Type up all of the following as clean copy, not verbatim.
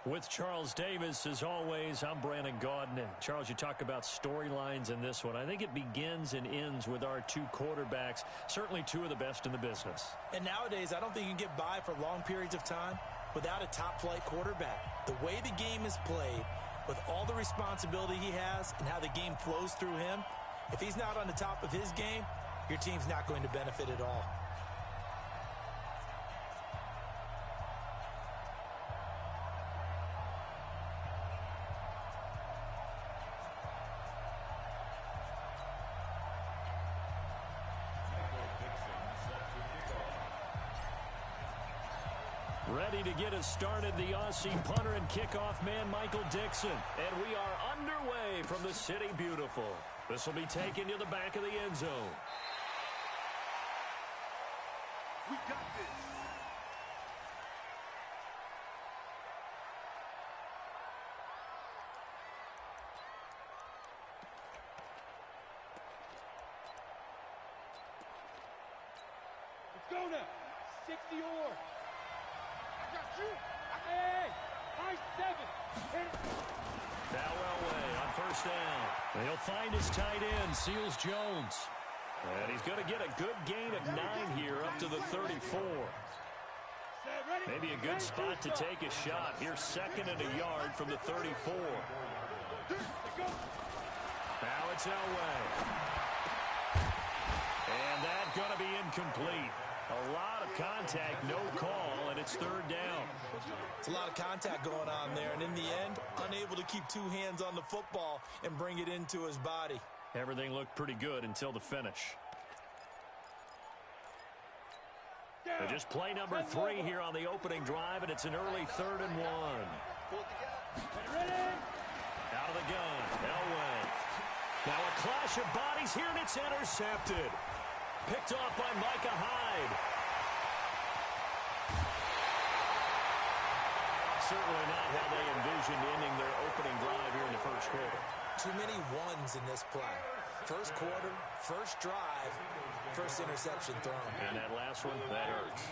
With Charles Davis, as always, I'm Brandon Gaudin. Charles, you talk about storylines in this one. I think it begins and ends with our two quarterbacks, certainly two of the best in the business. And nowadays, I don't think you can get by for long periods of time without a top-flight quarterback. The way the game is played, with all the responsibility he has and how the game flows through him, if he's not on the top of his game, your team's not going to benefit at all. Ready to get us started, the Aussie punter and kickoff man, Michael Dixon. And we are underway from the City Beautiful. This will be taken to the back of the end zone. We got this. Let's go now. 60 or. Hey, high 7. Now Elway on first down. He'll find his tight end, Seals Jones. And he's going to get a good gain of 9 here up to the 34. Maybe a good spot to take a shot. Here's second and a yard from the 34. Now it's Elway. And that's going to be incomplete. A lot of contact, no call, and it's third down. It's a lot of contact going on there, and in the end, unable to keep two hands on the football and bring it into his body. Everything looked pretty good until the finish. But just play number 3 here on the opening drive, and it's an early 3rd and 1. Out of the gun, Elway. Now a clash of bodies here, and it's intercepted. Picked off by Micah Hyde. Certainly not how they envisioned ending their opening drive here in the first quarter. Too many ones in this play. First quarter, first drive, first interception thrown. And that last one, that hurts.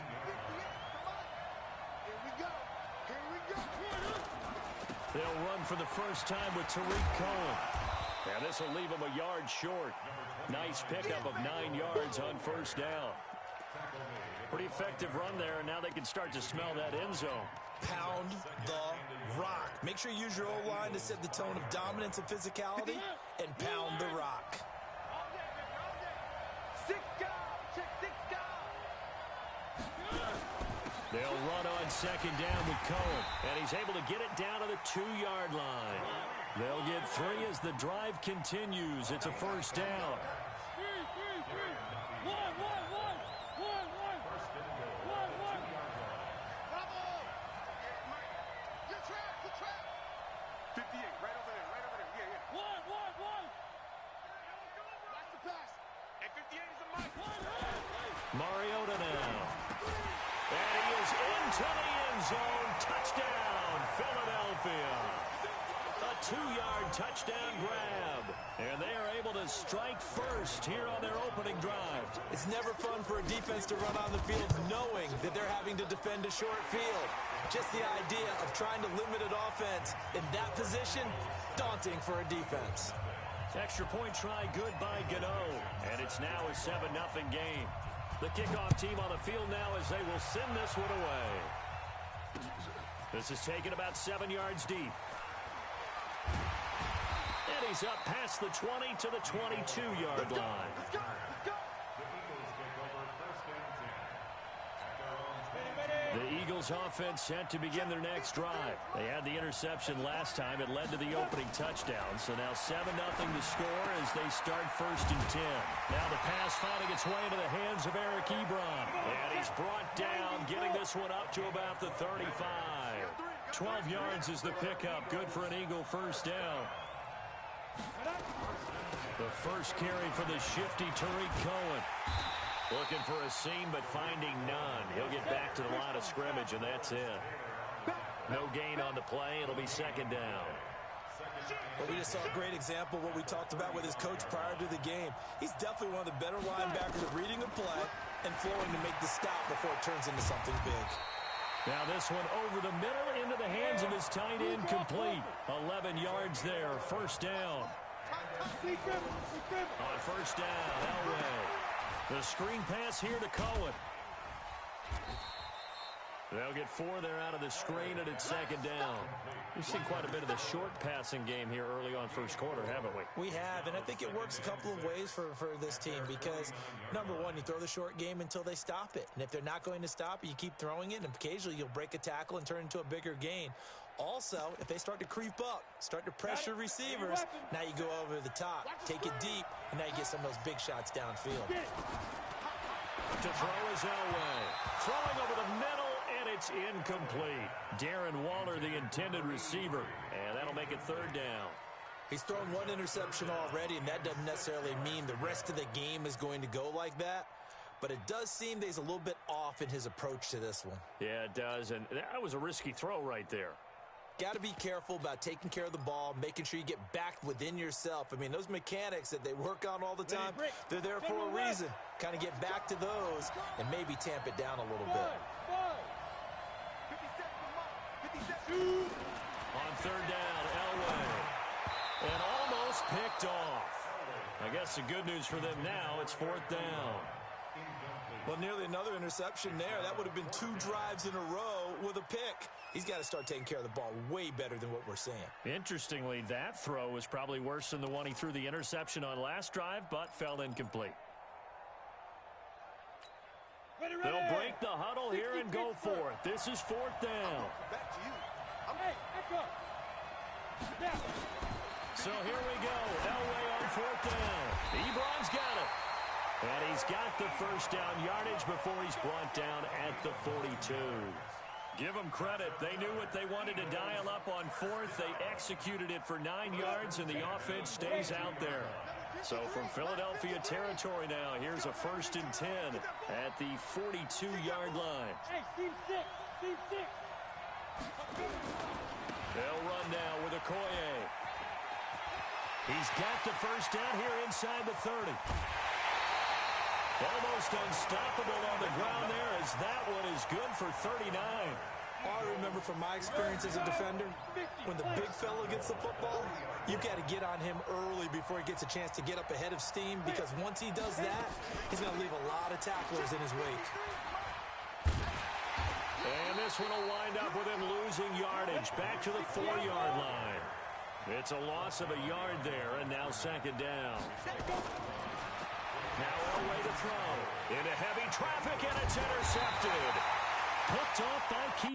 They'll run for the first time with Tariq Cohen. And this will leave him a yard short. Nice pickup of 9 yards on first down. Pretty effective run there, and now they can start to smell that end zone. Pound the rock. Make sure you use your O-line to set the tone of dominance and physicality, and pound the rock. They'll run on second down with Cohen, and he's able to get it down to the 2-yard line. They'll get 3 as the drive continues. It's a first down. Mariota now. And he is into the end zone. Touchdown, Philadelphia. A 2-yard touchdown grab. And they are able to strike first here on their opening drive. It's never fun for a defense to run on the field knowing that they're having to defend a short field. Just the idea of trying to limit an offense in that position, daunting for a defense. Extra point try good by Gano. And it's now a 7-0 game. The kickoff team on the field now as they will send this one away. This is taken about 7 yards deep. And he's up past the 20 to the 22-yard line. The Eagles offense set to begin their next drive. They had the interception last time. It led to the opening touchdown. So now 7-0 to score as they start first and 10. Now the pass finding its way into the hands of Eric Ebron. And he's brought down, getting this one up to about the 35. 12 yards is the pickup. Good for an Eagle first down. The first carry for the shifty Tariq Cohen. Looking for a seam, but finding none. He'll get back to the line of scrimmage, and that's it. No gain on the play. It'll be second down. Well, we just saw a great example of what we talked about with his coach prior to the game. He's definitely one of the better linebackers at reading a play and flowing to make the stop before it turns into something big. Now this one over the middle into the hands of his tight end, complete. 11 yards there, first down. On first down, Elway. The screen pass here to Cohen. They'll get 4 there out of the screen, and it's second down. We've seen quite a bit of the short passing game here early on first quarter, haven't we? We have, and I think it works a couple of ways for this team because, number one, you throw the short game until they stop it. And if they're not going to stop it, you keep throwing it, and occasionally you'll break a tackle and turn into a bigger gain. Also, if they start to creep up, start to pressure receivers, now you go over the top, take it deep, and now you get some of those big shots downfield. To throw is Elway. Throwing over the middle, and it's incomplete. Darren Waller, the intended receiver, and that'll make it third down. He's thrown one interception already, and that doesn't necessarily mean the rest of the game is going to go like that. But it does seem that he's a little bit off in his approach to this one. Yeah, it does, and that was a risky throw right there. Got to be careful about taking care of the ball, making sure you get back within yourself. I mean, those mechanics that they work on all the time, they're there for a reason. Kind of get back to those and maybe tamp it down a little bit. On third down, Elway. And almost picked off. I guess the good news for them now, it's fourth down. Well, nearly another interception there. That would have been 2 drives in a row with a pick. He's got to start taking care of the ball way better than what we're seeing. Interestingly, that throw was probably worse than the one he threw the interception on last drive, but fell incomplete. They'll break the huddle here and go for it. This is fourth down. So here we go. Elway on fourth down. Ebron's got it. And he's got the first down yardage before he's brought down at the 42. Give them credit. They knew what they wanted to dial up on fourth. They executed it for 9 yards, and the offense stays out there. So from Philadelphia territory now, here's a 1st and 10 at the 42-yard line. Hey, team 6, team 6. They'll run now with Okoye. He's got the first down here inside the 30. Almost unstoppable on the ground there as that one is good for 39. I remember from my experience as a defender, when the big fella gets the football, you've got to get on him early before he gets a chance to get up ahead of steam, because once he does that, he's going to leave a lot of tacklers in his wake. And this one will wind up with him losing yardage back to the 4-yard line. It's a loss of a yard there, and now second down. Now Elway to throw. Into heavy traffic, and it's intercepted. Picked off by Keith.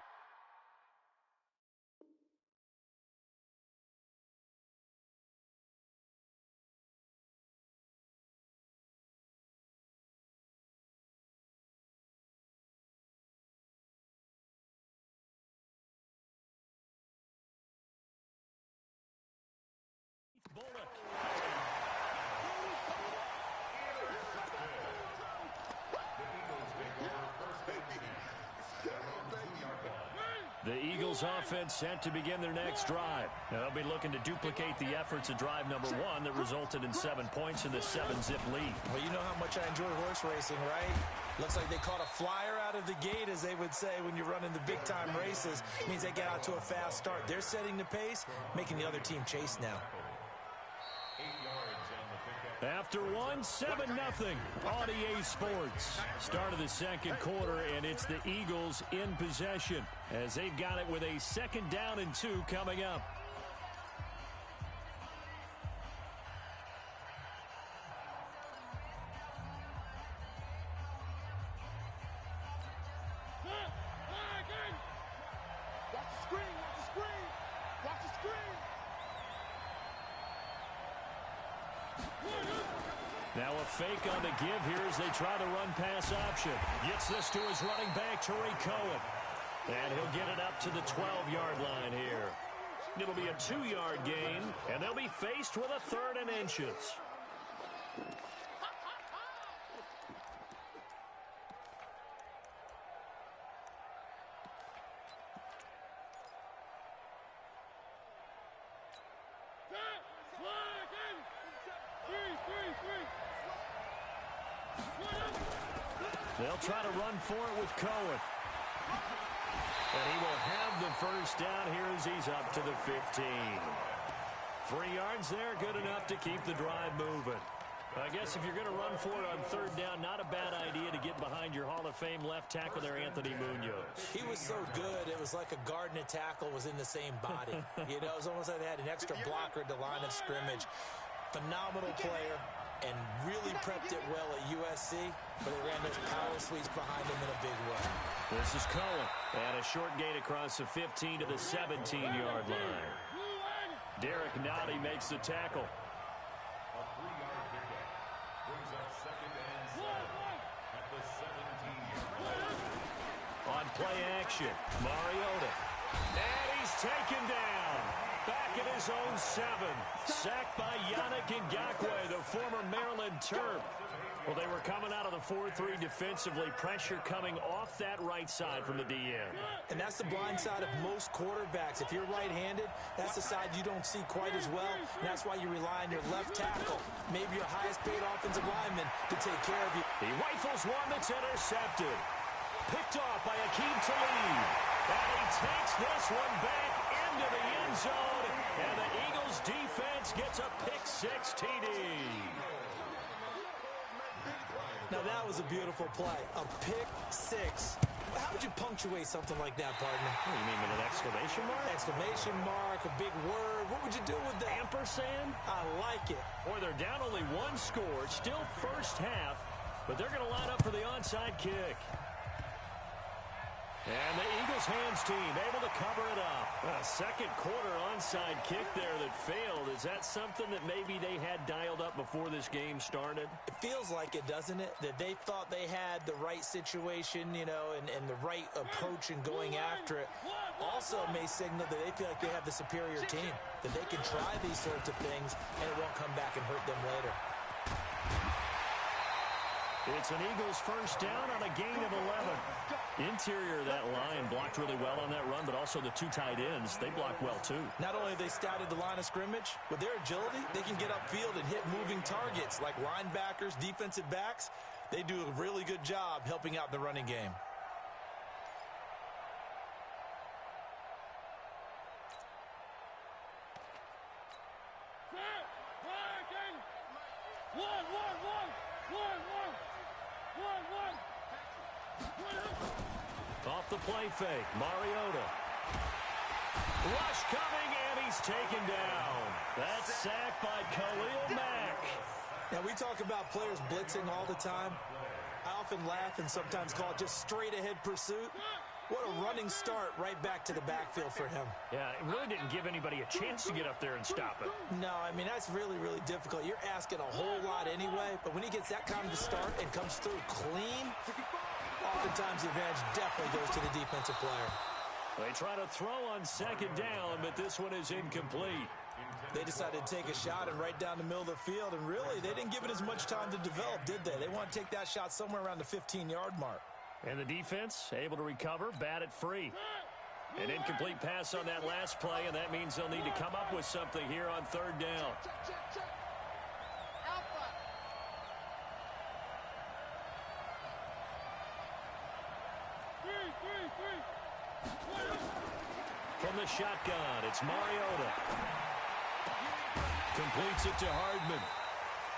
The Eagles offense set to begin their next drive. Now they'll be looking to duplicate the efforts of drive number 1 that resulted in 7 points in the 7-zip lead. Well, you know how much I enjoy horse racing, right? Looks like they caught a flyer out of the gate, as they would say when you're running the big-time races. It means they get out to a fast start. They're setting the pace, making the other team chase now. After 1, 7-0 on EA Sports. Start of the second quarter, and it's the Eagles in possession as they've got it with a 2nd down and 2 coming up. Now a fake on the give here as they try the run-pass option. Gets this to his running back, Tariq Cohen. And he'll get it up to the 12-yard line here. It'll be a 2-yard gain, and they'll be faced with a 3rd and inches. They'll try to run for it with Cohen. first down here as he's up to the 15. 3 yards there, good enough to keep the drive moving. I guess if you're going to run for it on third down, not a bad idea to get behind your Hall of Fame left tackle there, Anthony Munoz. He was so good, it was like a guard and a tackle was in the same body. You know, it was almost like they had an extra blocker at the line of scrimmage. Phenomenal player and really prepped it well at USC, but they ran those power sweeps behind him in a big way. This is Cohen, and a short gain across the 15 to the 17-yard line. Derek Nottie makes the tackle. On play action, Mariota. And he's taken down. Back at his own 7. Sacked by Yannick Ngakoue, the former Maryland Terp. Well, they were coming out of the 4-3 defensively. Pressure coming off that right side from the DN. And that's the blind side of most quarterbacks. If you're right-handed, that's the side you don't see quite as well. And that's why you rely on your left tackle, maybe your highest-paid offensive lineman, to take care of you. He rifles one that's intercepted. Picked off by Akeem Talib. And he takes this one back into the end zone. And the Eagles defense gets a pick-6 TD. Now, that was a beautiful play. A pick-6. How would you punctuate something like that, partner? Oh, you mean with an exclamation mark? Exclamation mark, a big word. What would you do with that? Ampersand? I like it. Boy, they're down only 1 score. Still first half. But they're going to line up for the onside kick. And the Eagles hands team able to cover it up. A second quarter onside kick there that failed. Is that something that maybe they had dialed up before this game started? It feels like it, doesn't it? That they thought they had the right situation, you know, and the right approach in going after it. Also may signal that they feel like they have the superior team, that they can try these sorts of things and it won't come back and hurt them later. It's an Eagles first down on a gain of 11. Interior of that line blocked really well on that run, but also the 2 tight ends, they blocked well too. Not only have they scouted the line of scrimmage, with their agility, they can get upfield and hit moving targets like linebackers, defensive backs. They do a really good job helping out the running game. Off the play fake, Mariota. Rush coming, and he's taken down. That's sacked by Khalil Mack. Now, we talk about players blitzing all the time. I often laugh and sometimes call it just straight-ahead pursuit. What a running start right back to the backfield for him. Yeah, it really didn't give anybody a chance to get up there and stop it. No, I mean, that's really, really difficult. You're asking a whole lot anyway, but when he gets that kind of a start and comes through clean, oftentimes the advantage definitely goes to the defensive player. They try to throw on second down, but this one is incomplete. They decided to take a shot and right down the middle of the field, and really, they didn't give it as much time to develop, did they? They want to take that shot somewhere around the 15-yard mark. And the defense able to recover, bat it free. An incomplete pass on that last play, and that means they'll need to come up with something here on third down. From the shotgun, it's Mariota. Completes it to Hardman.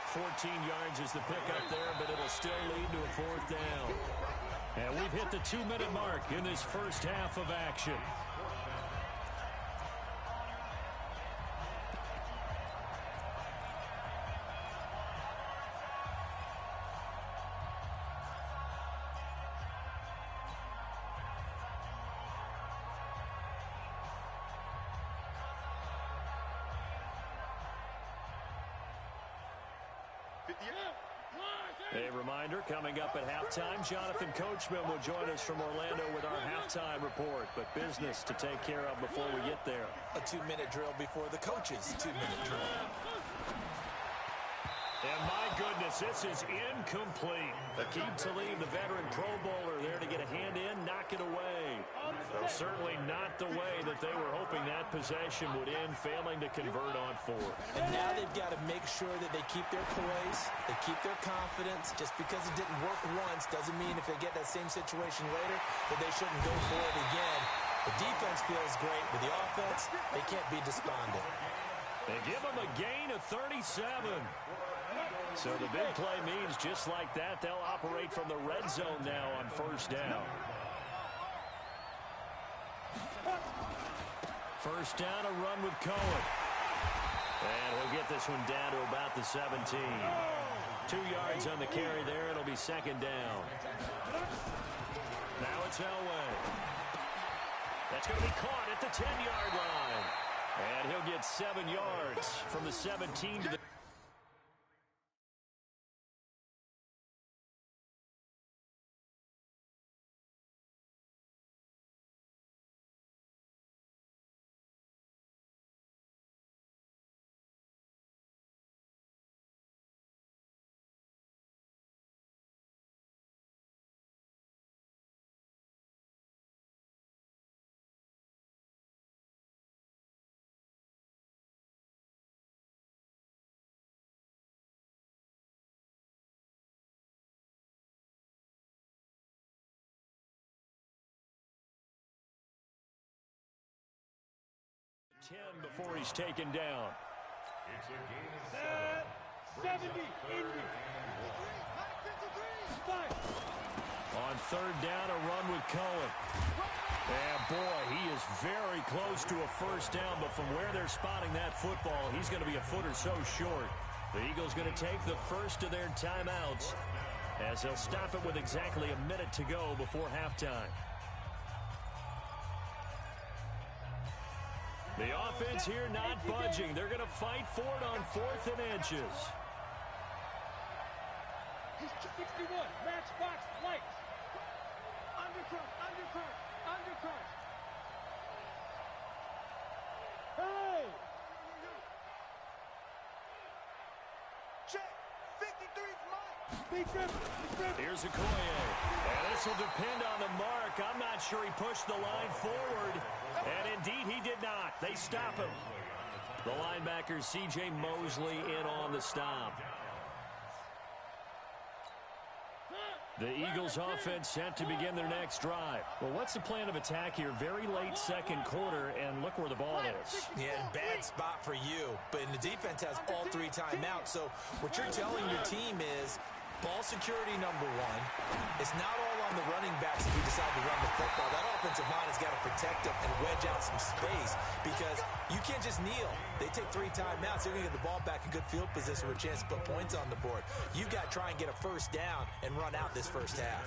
14 yards is the pickup there, but it'll still lead to a fourth down. And we've hit the 2-minute mark in this first half of action. A reminder, coming up at halftime, Jonathan Coachman will join us from Orlando with our halftime report. But business to take care of before we get there. A 2-minute drill before the coach's 2-minute drill. And my goodness, this is incomplete. Akeem Talib, the veteran Pro Bowler, there to get a hand in, knock it away. Well, certainly not the way that they were hoping that possession would end, failing to convert on 4. And now they've got to make sure that they keep their poise, they keep their confidence. Just because it didn't work once doesn't mean if they get that same situation later that they shouldn't go for it again. The defense feels great, but the offense, they can't be despondent. They give them a gain of 37. So the big play means just like that, they'll operate from the red zone now on first down. First down, a run with Cohen. And he'll get this one down to about the 17. 2 yards on the carry there. It'll be second down. Now it's Elway. That's going to be caught at the 10-yard line. And he'll get 7 yards from the 17 to the... before he's taken down. It's a game of 70. Indy. On third down, a run with Cohen. And boy, he is very close to a first down, but from where they're spotting that football, he's going to be a foot or so short. The Eagles going to take the first of their timeouts as they'll stop it with exactly a minute to go before halftime. The offense here not budging. They're going to fight for it on 4th and inches. 61, matchbox, lights. Undercut, undercut, undercut. Hey! Check, 53's mine. Here's Okoye. And this will depend on the mark. I'm not sure he pushed the line forward. And indeed, he did not. They stop him. The linebacker, C.J. Mosley, in on the stop. The Eagles offense set to begin their next drive. Well, what's the plan of attack here? Very late second quarter, and look where the ball is. Yeah, bad spot for you. But the defense has all 3 timeouts. So what you're telling your team is ball security number 1. It's not all on the running backs if we decide to run the football. That offensive line has got to protect them and wedge out some space because you can't just kneel. They take 3 timeouts. They're going to get the ball back in good field position with a chance to put points on the board. You've got to try and get a first down and run out this first half.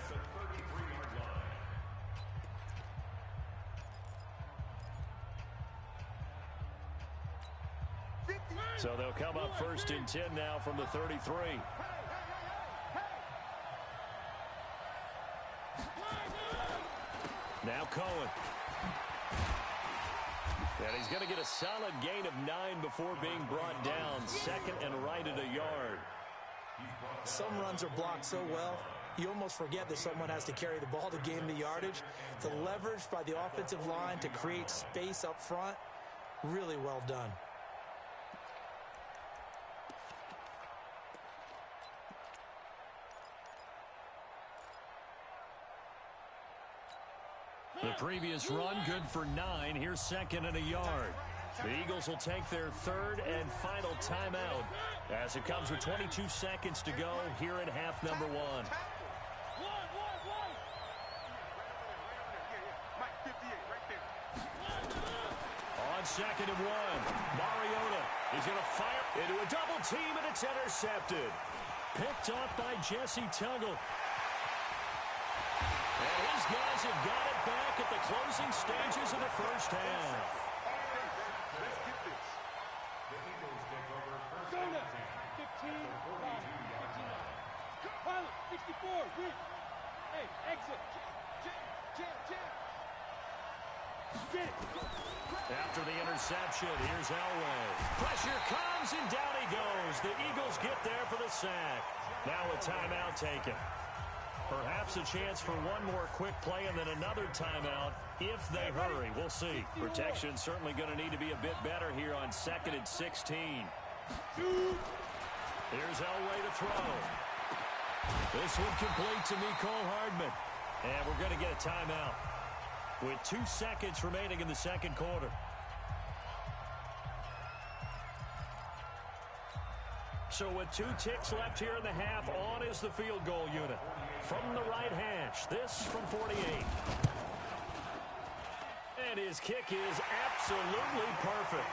So they'll come up first and 10 now from the 33. Now Cohen. And he's going to get a solid gain of 9 before being brought down. Second and right at a yard. Some runs are blocked so well, you almost forget that someone has to carry the ball to gain the yardage. The leverage by the offensive line to create space up front, really well done. The previous run, good for 9. Here's second and a yard. The Eagles will take their third and final timeout as it comes with 22 seconds to go here in half number 1. On second and 1, Mariota is going to fire into a double team, and it's intercepted. Picked up by Jesse Tuggle. And his guys have got it back at the closing stages of the first half. Let's get this. The Eagles take over first and 10. 15, 59. Pilot, 64, win. Hey, exit. Jam. Get it. After the interception, here's Elway. Pressure comes, and down he goes. The Eagles get there for the sack. Now a timeout taken. Perhaps a chance for one more quick play and then another timeout if they hurry. We'll see. Protection certainly going to need to be a bit better here on second and 16. Here's Elway to throw. This one complete to Mecole Hardman. And we're going to get a timeout. with 2 seconds remaining in the second quarter. So with 2 ticks left here in the half, on is the field goal unit. From the right hash, this from 48. And his kick is absolutely perfect.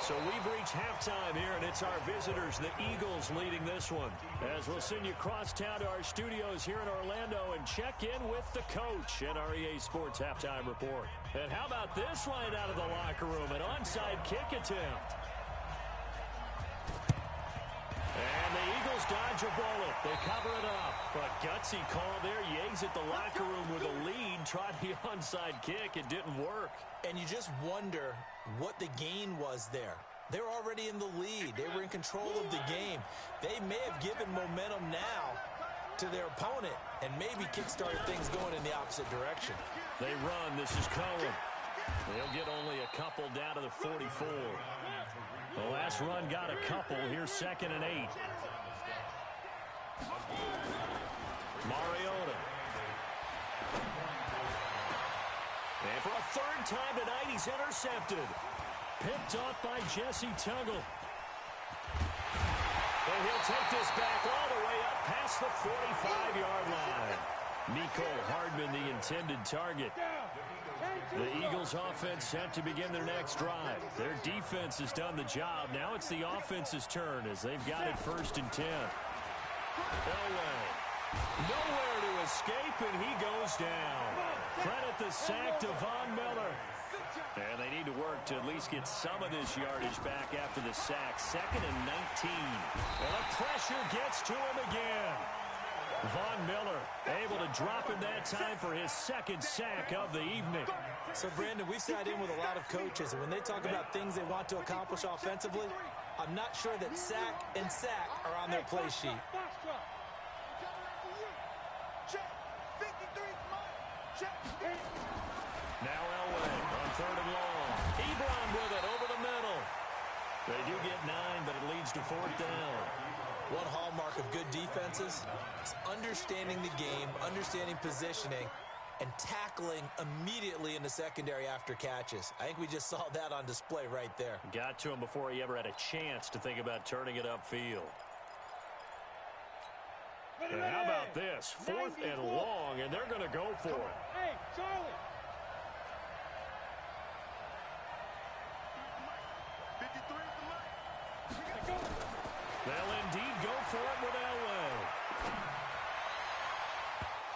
So we've reached halftime here, and it's our visitors, the Eagles, leading this one. As we'll send you across town to our studios here in Orlando and check in with the coach at our EA Sports Halftime Report. And how about this right out of the locker room, an onside kick attempt. And the Eagles dodge a bullet. They cover it up. But gutsy call there. Yates at the locker room with a lead. Tried the onside kick. It didn't work. And you just wonder what the gain was there. They're already in the lead. They were in control of the game. They may have given momentum now to their opponent and maybe kickstarted things going in the opposite direction. They run. This is Cohen. They'll get only a couple down to the 44. The last run got a couple. Here's 2nd and 8. Mariota. And for a 3rd time tonight, he's intercepted. Picked off by Jesse Tuggle. And he'll take this back all the way up past the 45-yard line. Nicole Hardman, the intended target. The Eagles offense set to begin their next drive. Their defense has done the job. Now it's the offense's turn as they've got it 1st and 10. Elway. Nowhere to escape, and he goes down. Credit the sack to Von Miller. And they need to work to at least get some of this yardage back after the sack. 2nd and 19. And the pressure gets to him again. Von Miller able to drop in that time for his 2nd sack of the evening. So, Brandon, we've sat in with a lot of coaches, and when they talk about things they want to accomplish offensively, I'm not sure that sack and sack are on their play sheet. Now Elway on 3rd and long. Ebron with it over the middle. They do get 9, but it leads to 4th down. One hallmark of good defenses is understanding the game, understanding positioning, and tackling immediately in the secondary after catches. I think we just saw that on display right there. Got to him before he ever had a chance to think about turning it upfield. And how about this? 4th and long, and they're going to go for it. Hey, Charlie. They'll indeed go for it with Elway.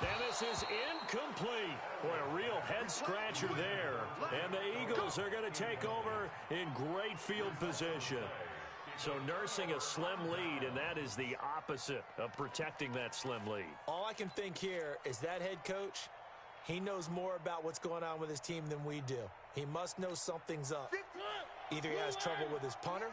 And this is incomplete. Boy, a real head-scratcher there. And the Eagles are going to take over in great field position. So nursing a slim lead, and that is the opposite of protecting that slim lead. All I can think here is that head coach, he knows more about what's going on with his team than we do. He must know something's up. Either he has trouble with his punter,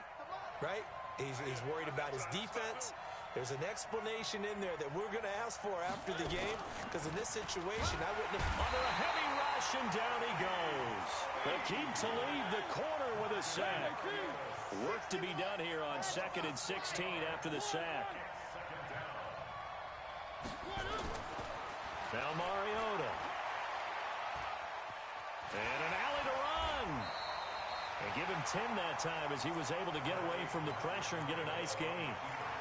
right? He's worried about his defense. There's an explanation in there that we're going to ask for after the game, because in this situation, I wouldn't have... Under a heavy rush, and down he goes. Akeem Talib, the corner, with a sack. Work to be done here on 2nd and 16 after the sack. Now Mariota. And an alley to run. And give him 10 that time as he was able to get away from the pressure and get a nice gain.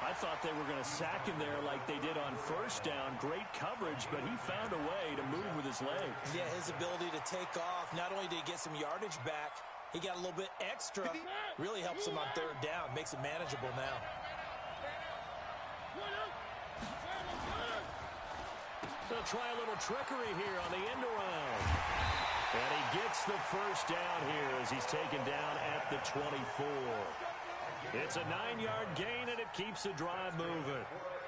I thought they were going to sack him there like they did on 1st down. Great coverage, but he found a way to move with his legs. Yeah, his ability to take off. Not only did he get some yardage back, he got a little bit extra. Really helps him on 3rd down. Makes it manageable now. They'll try a little trickery here on the end around. And he gets the 1st down here as he's taken down at the 24. It's a 9-yard gain, and it keeps the drive moving.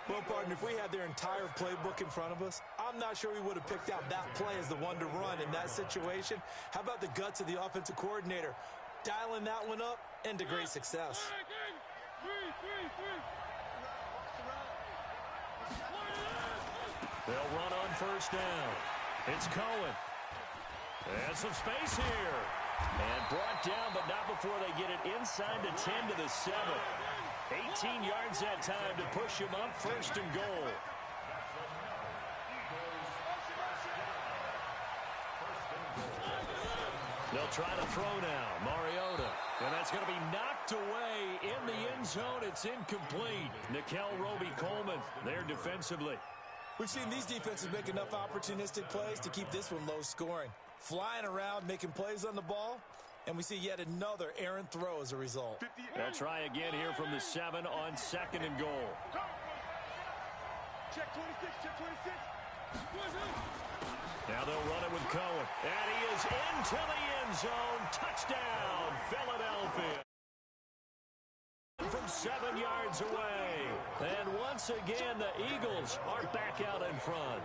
Well, partner, if we had their entire playbook in front of us, I'm not sure we would have picked out that play as the one to run in that situation. How about the guts of the offensive coordinator? Dialing that one up into great success. They'll run on 1st down. It's Cohen. And some space here. And brought down, but not before they get it inside the 10 to the 7. 18 yards that time to push him up 1st and goal. They'll try to throw now. Mariota. And that's going to be knocked away in the end zone. It's incomplete. Nickel Roby-Coleman there defensively. We've seen these defenses make enough opportunistic plays to keep this one low scoring. Flying around, making plays on the ball, and we see yet another errant throw as a result. They'll try again here from the 7 on 2nd and goal. Check 26, check 26. Now they'll run it with Cohen. And he is into the end zone. Touchdown, Philadelphia. From 7 yards away. And once again, the Eagles are back out in front.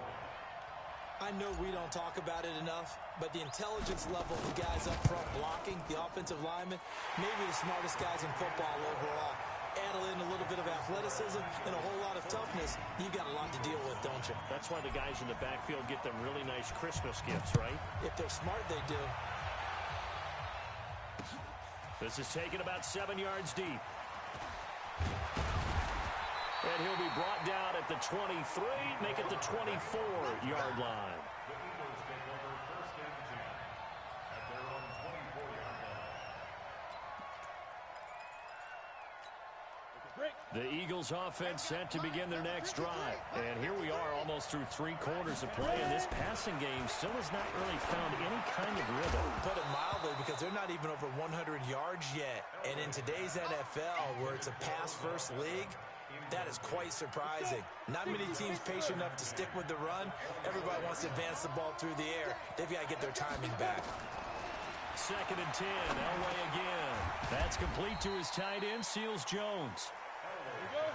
I know we don't talk about it enough, but the intelligence level of the guys up front blocking, the offensive linemen, maybe the smartest guys in football overall. Add in a little bit of athleticism and a whole lot of toughness, you've got a lot to deal with, don't you? That's why the guys in the backfield get them really nice Christmas gifts, right? If they're smart, they do. This is taken about 7 yards deep. And he'll be brought down at the 23, make it the 24-yard line. The Eagles take over 1st and 10 at their own 24-yard line. The Eagles offense set to begin their next drive. And here we are almost through 3 quarters of play, and this passing game still has not really found any kind of rhythm. Put it mildly, because they're not even over 100 yards yet. And in today's NFL, where it's a pass-first league, that is quite surprising. Not many teams patient enough to stick with the run. Everybody wants to advance the ball through the air. They've got to get their timing back. 2nd and 10, Elway again. That's complete to his tight end, Seals Jones.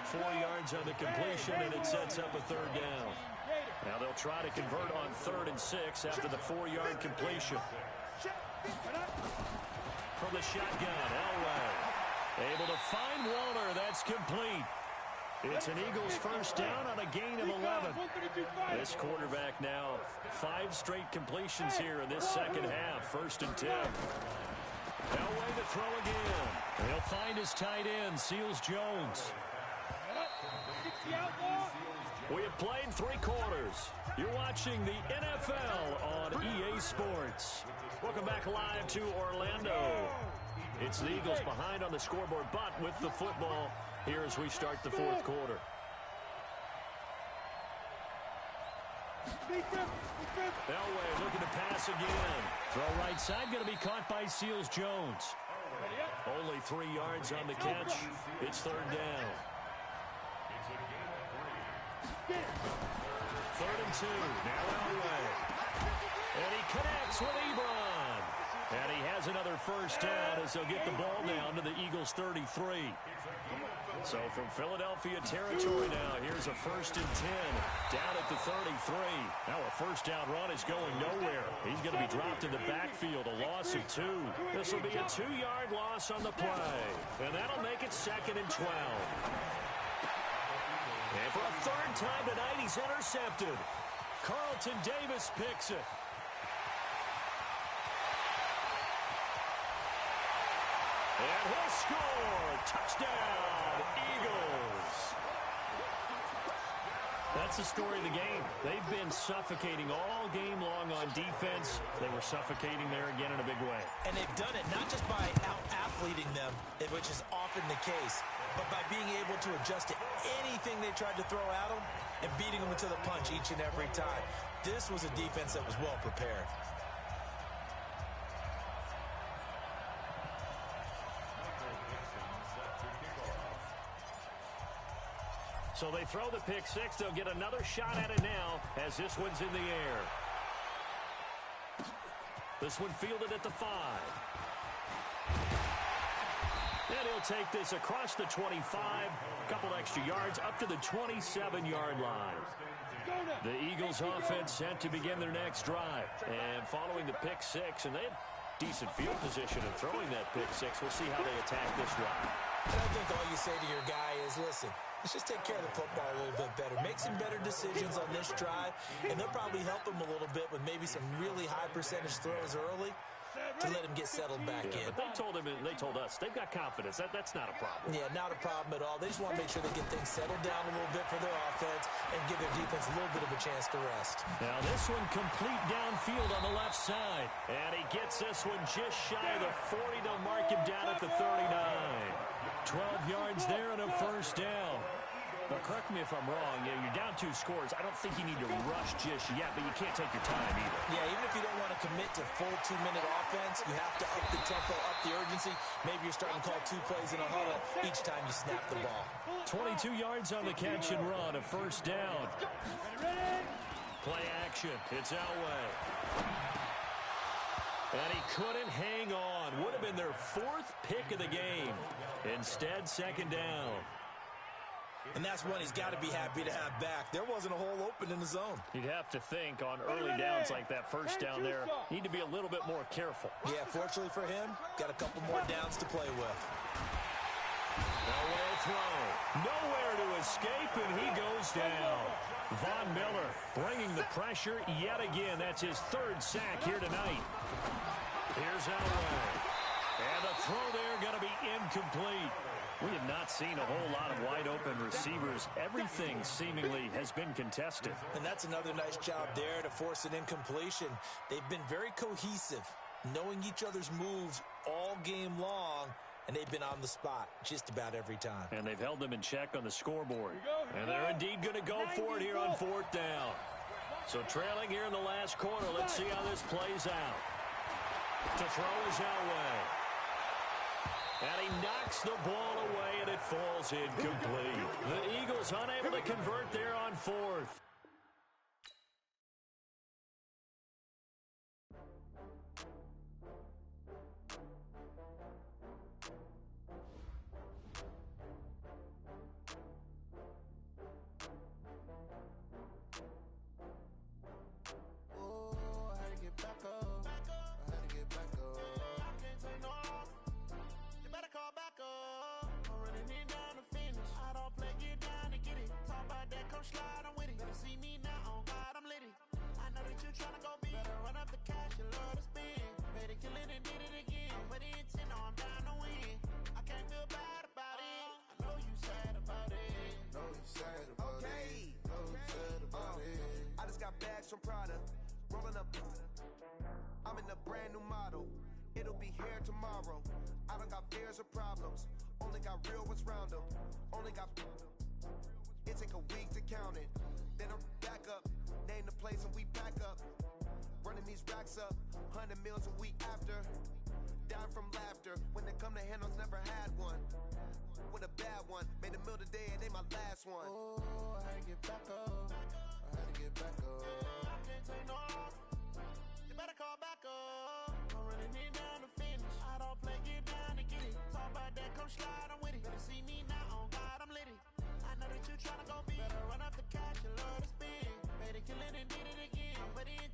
4 yards on the completion, and it sets up a 3rd down. Now they'll try to convert on 3rd and 6 after the 4-yard completion. From the shotgun, Elway. Able to find Walter. That's complete. It's an Eagles first down on a gain of 11. This quarterback now 5 straight completions here in this second half. 1st and 10. Elway to throw again. He'll find his tight end, Seals Jones. We have played 3 quarters. You're watching the NFL on EA Sports. Welcome back live to Orlando. It's the Eagles behind on the scoreboard, but with the football here as we start the 4th quarter. Elway looking to pass again. Throw right side, going to be caught by Seals Jones. Only 3 yards on the catch. It's 3rd down. 3rd and 2. Now Elway. And he connects with Ebron. And he has another first down as they'll get the ball down to the Eagles' 33. So from Philadelphia territory now, here's a 1st and 10 down at the 33. Now a first down run is going nowhere. He's going to be dropped in the backfield, a loss of 2. This will be a 2-yard loss on the play. And that'll make it 2nd and 12. And for a 3rd time tonight, he's intercepted. Carlton Davis picks it. And he'll score. Touchdown, Eagles. That's the story of the game. They've been suffocating all game long on defense. They were suffocating there again in a big way. And they've done it not just by out-athleting them, which is often the case, but by being able to adjust to anything they tried to throw at them and beating them to the punch each and every time. This was a defense that was well prepared. So they throw the pick 6. They'll get another shot at it now as this one's in the air. This one fielded at the 5. And he'll take this across the 25. A couple extra yards up to the 27-yard line. The Eagles offense set to begin their next drive. And following the pick 6, and they had decent field position in throwing that pick 6. We'll see how they attack this drive. And I think all you say to your guy is, listen, let's just take care of the football a little bit better. Make some better decisions on this drive, and they'll probably help them a little bit with maybe some really high percentage throws early. to let him get settled back in. But they told us they've got confidence. That's not a problem. Yeah, not a problem at all. They just want to make sure they get things settled down a little bit for their offense and give their defense a little bit of a chance to rest. Now this one complete downfield on the left side. And he gets this one just shy of the 40 to mark him down at the 39. 12 yards there and a first down. But correct me if I'm wrong, you're down 2 scores. I don't think you need to rush just yet, but you can't take your time either. Yeah, even if you don't want to commit to full 2-minute offense, you have to up the tempo, up the urgency. Maybe you're starting to call 2 plays in a huddle each time you snap the ball. 22 yards on the catch and run, a first down. Play action, it's Elway. And he couldn't hang on. Would have been their 4th pick of the game. Instead, second down. And that's one he's got to be happy to have back. There wasn't a hole open in the zone. You'd have to think on early downs like that first down there, need to be a little bit more careful. Yeah, fortunately for him, got a couple more downs to play with. Elway throw. Nowhere to escape, and he goes down. Von Miller bringing the pressure yet again. That's his 3rd sack here tonight. Here's Elway. And the throw there going to be incomplete. We have not seen a whole lot of wide-open receivers. Everything seemingly has been contested. And that's another nice job there to force an incompletion. They've been very cohesive, knowing each other's moves all game long, and they've been on the spot just about every time. And they've held them in check on the scoreboard. And they're indeed going to go for it here on 4th down. So trailing here in the last quarter, let's see how this plays out. To throw is Elway. And he knocks the ball away, and it falls incomplete. The Eagles unable to convert there on 4th. From Prada, rolling up. I'm in a brand new model. It'll be here tomorrow. I don't got fears or problems. Only got real ones round them. Only got. It take a week to count it. Then I'm back up. Name the place and we back up. Running these racks up. 100 meals a week after. Dying from laughter. When they come to handles, never had one. With a bad one. Made a meal today and they my last one. Oh, I had to get back up. I had to get back up. You better call back up. I'm running it down to finish. I don't play, get down to get it. Talk about that, come slide, I'm with it. Better see me now, on God, I'm litty. I know that you tryna go big. Better run up the cash, you love to spin. Better kill it and did it again. But it